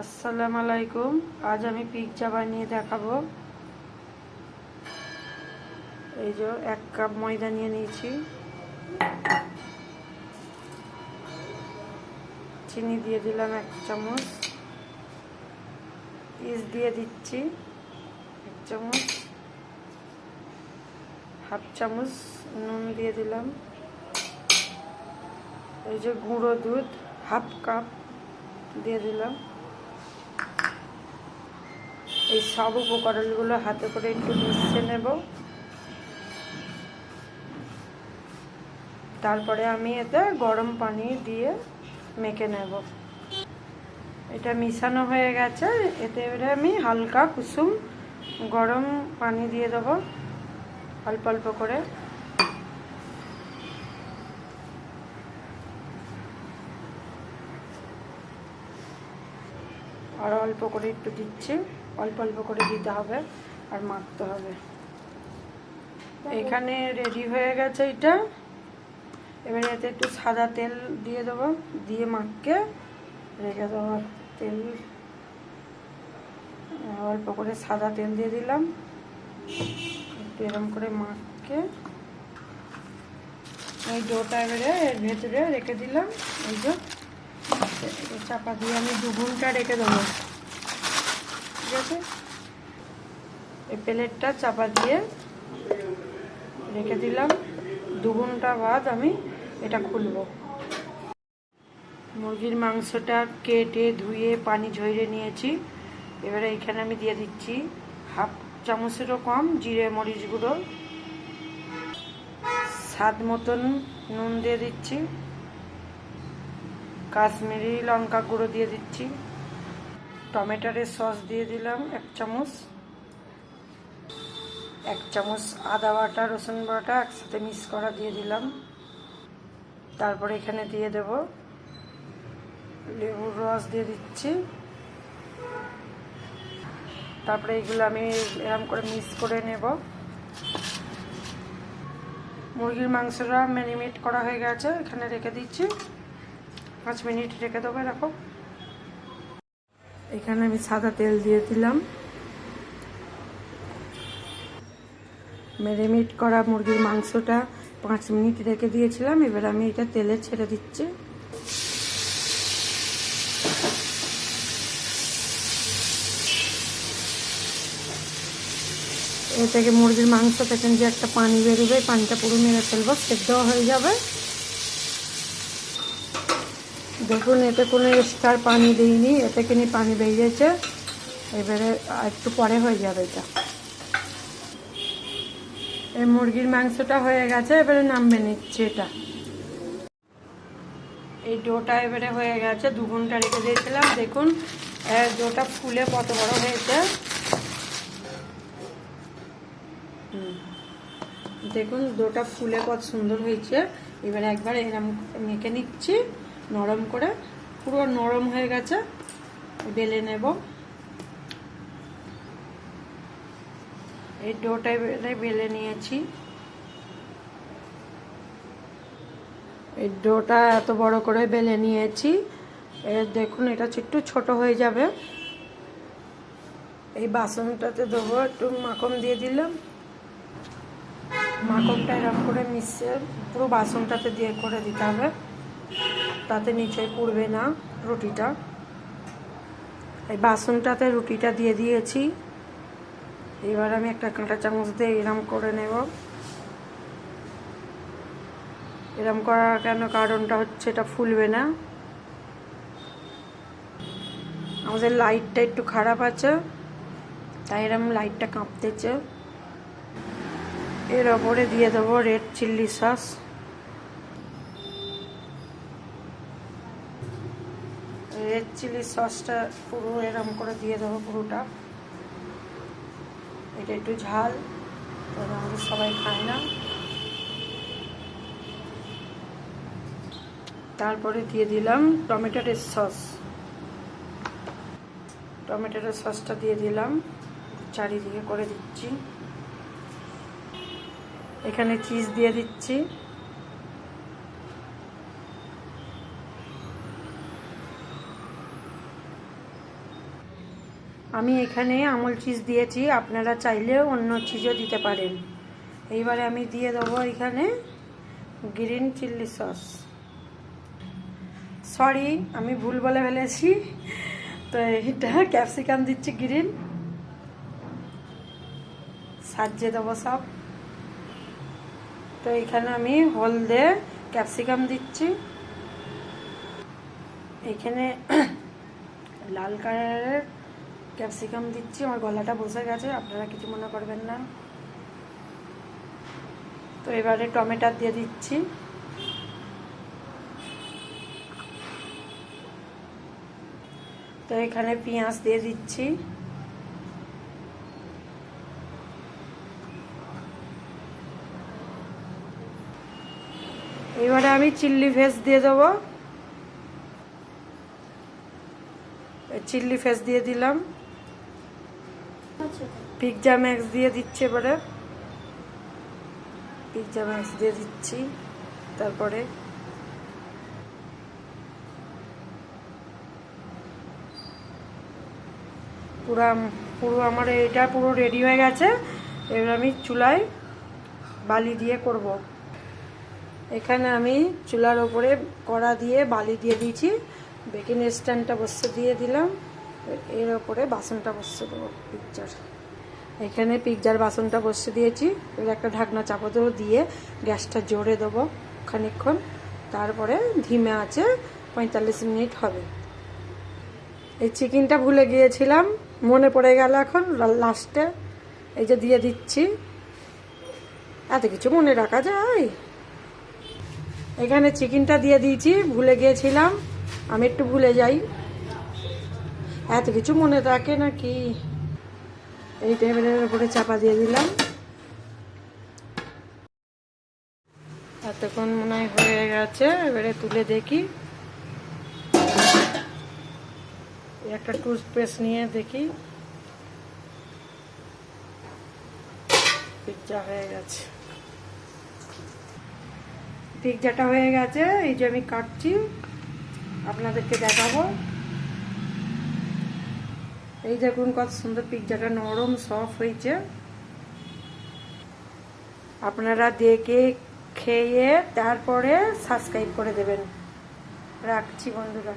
আসসালামু আলাইকুম। আজ আমি পিৎজা বানিয়ে দেখাবো। এই যে 1 কাপ ময়দা নিয়ে নিয়েছি, চিনি দিয়ে দিলাম 1 চামচ, ইস্ট দিয়ে দিচ্ছি 1 চামচ, হাফ চামচ নুন দিয়ে দিলাম। এই যে গুঁড়ো দুধ হাফ কাপ দিয়ে দিলাম। এই সব উপকরণগুলো হাতে করে একটু মিশিয়ে নেব। তারপরে আমি এতে গরম পানি দিয়ে মেখে নেব। এটা মিশানো হয়ে গেছে, এতে এবারে আমি হালকা কুসুম গরম পানি দিয়ে দেবো অল্প অল্প করে। আর অল্প করে একটু দিচ্ছি, অল্প অল্প করে দিতে হবে আর মাখতে হবে। এখানে রেডি হয়ে গেছে এটা। এবারে এতে একটু সাদা তেল দিয়ে দেবো, দিয়ে মাখকে রেখে দেবো। তেল অল্প করে সাদা তেল দিয়ে দিলাম, একটু এরকম করে মাখকে এই ডোটা এবারে এর ভেতরে রেখে দিলাম। এই যে চাপা দিয়ে আমি 2 ঘন্টা রেখে দেবো। ঠিক আছে, এই প্লেটটা চাপা দিয়ে রেখে দিলাম। 2 ঘন্টা বাদ আমি এটা খুলব। মুরগির মাংসটা কেটে ধুয়ে পানি ঝরিয়ে নিয়েছি। এবারে এখানে আমি দিয়ে দিচ্ছি হাফ চামচেরও কম জিরে মরিচ গুঁড়ো, স্বাদ মতন নুন দিয়ে দিচ্ছি, কাশ্মীরি লঙ্কা গুঁড়ো দিয়ে দিচ্ছি, টমেটোর সস দিয়ে দিলাম 1 চামচ, 1 চামচ আদা বাটা রসুন বাটা একসাথে মিক্স করা দিয়ে দিলাম। তারপরে এখানে দিয়ে দেব লেবুর রস দিয়ে দিচ্ছি। তারপরে এগুলো আমি এরকম করে মিক্স করে নেব। মুরগির মাংসটা ম্যারিনেট করা হয়ে গেছে, এখানে রেখে দিচ্ছি। 5 মিনিট রেখে দেবো। এরকম এখানে আমি সাদা তেল দিয়ে দিলাম। ম্যারিনেট করা মুরগির মাংসটা 5 মিনিট রেখে দিয়েছিলাম। এবার আমি এটা তেলে ছেড়ে দিচ্ছি। এ থেকে মুরগির মাংস থেকে যে একটা পানি বেরোবে, পানিটা পুরো মেরে ফেলবো, সেদ্ধ হয়ে যাবে। দেখুন এতে কোনো এক্সট্রা পানি দিইনি, এতে কিনে পানি বেরিয়েছে। এবারে একটু পরে হয়ে যাবে এটা। এই মুরগির মাংসটা হয়ে গেছে, এবারে নামিয়ে নিচ্ছি এটা। এই ডোটা এবারে হয়ে গেছে, 2 ঘন্টা রেখে দিয়েছিলাম। দেখুন ডোটা ফুলে কত বড় হয়েছে। দেখুন ডোটা ফুলে কত সুন্দর হয়েছে। এবারে একবার এরকম মেখে নিচ্ছি নরম করে। পুরো নরম হয়ে গেছে, বেলে নেব। এই ডোটা এবারে বেলে নিয়েছি। এই ডোটা এত বড় করে বেলে নিয়েছি। দেখুন এটা একটু ছোট হয়ে যাবে। এই বাসনটাতে দেবো, একটু মাখন দিয়ে দিলাম। মাখনটা এরকম করে মিশিয়ে পুরো বাসনটাতে দিয়ে করে দিতে হবে, তাতে নিচে পুড়বে না রুটিটা। এই বাসনটাতে রুটিটা দিয়ে দিয়েছি। এবার আমি একটা কাঁটা চামচ দিয়ে এরম করে নেব। এরম করার কেন কারণটা হচ্ছে এটা ফুলবে না। আমাদের লাইটটা একটু খারাপ আছে, তাই এরম লাইটটা কাঁপতেছে। এর ওপরে দিয়ে দেবো red chilli sauce. Red chilli সসটা পুরো এরম করে দিয়ে দেবো পুরোটা। এটা একটু ঝাল, আমাদের সবাই খায় না। তারপরে দিয়ে দিলাম টমেটোর সস। টমেটোর সসটা দিয়ে দিলাম, চারিদিকে করে দিচ্ছি। এখানে চিজ দিয়ে দিচ্ছি। আমি এখানে আমুল চিজ দিয়েছি, আপনারা চাইলে অন্য চিজও দিতে পারেন। এইবারে আমি দিয়ে দেবো এখানে গ্রিন চিলি সস। সরি, আমি ভুল বলে ফেলেছি, তো এটা ক্যাপসিকাম দিচ্ছি গ্রিন, সাজিয়ে দেবো সব। তো এখানে আমি হলদে ক্যাপসিকাম দিচ্ছি, এখানে লাল কালারের ক্যাপসিকাম দিচ্ছি। আমার গলাটা বসে গেছে, আপনারা কিছু মনে করবেন না। তো এবারে টমেটো দিয়ে দিচ্ছি, তো এখানে পেঁয়াজ দিয়ে দিচ্ছি, এবারে আমি চিলি ফ্লেক্স দিয়ে দেবো, চিলি ফ্লেক্স দিয়ে দিলাম, পিৎজা ম্যাক্স দিয়ে দিচ্ছি, এবারে পিৎজা ম্যাক্স দিয়ে দিচ্ছি। তারপরে পুরো আমার এটা পুরো রেডি হয়ে গেছে। এবার আমি চুলায় বালি দিয়ে করব। এখানে আমি চুলার ওপরে কড়া দিয়ে বালি দিয়ে দিয়েছি, বেকিং স্ট্যান্ডটা বসে দিয়ে দিলাম, এর ওপরে বাসনটা বসে দেবো পিৎজার। এখানে পিৎজার বাসনটা বসে দিয়েছি, এর একটা ঢাকনা চাপা দেবো, দিয়ে গ্যাসটা জোরে দেবো খানিকক্ষণ, তারপরে ধিমে আছে 45 মিনিট হবে। এই চিকেনটা ভুলে গিয়েছিলাম, মনে পড়ে গেল এখন লাস্টে, এই যে দিয়ে দিচ্ছি। এত কিছু মনে রাখা যায়। এখানে চিকেনটা দিয়ে দিয়েছি, ভুলে গিয়েছিলাম, আমি একটু ভুলে যাই, এত কিছু মনে থাকে নাকি। এই টেবিলের উপরে চাপা দিয়ে দিলাম। এতক্ষণ মনে হয় হয়ে গেছে, এবারে তুলে দেখি, একটা টুথপেস্ট নিয়ে দেখি। পিৎজা হয়ে গেছে, পিৎজাটা হয়ে গেছে। এই যে আমি কাটছি, আপনাদেরকে দেখাবো। এই দেখুন কত সুন্দর পিৎজাটা নরম সফট হয়েছে। আপনারা দেখে খেয়ে তারপরে সাবস্ক্রাইব করে দেবেন। রাখছি বন্ধুরা।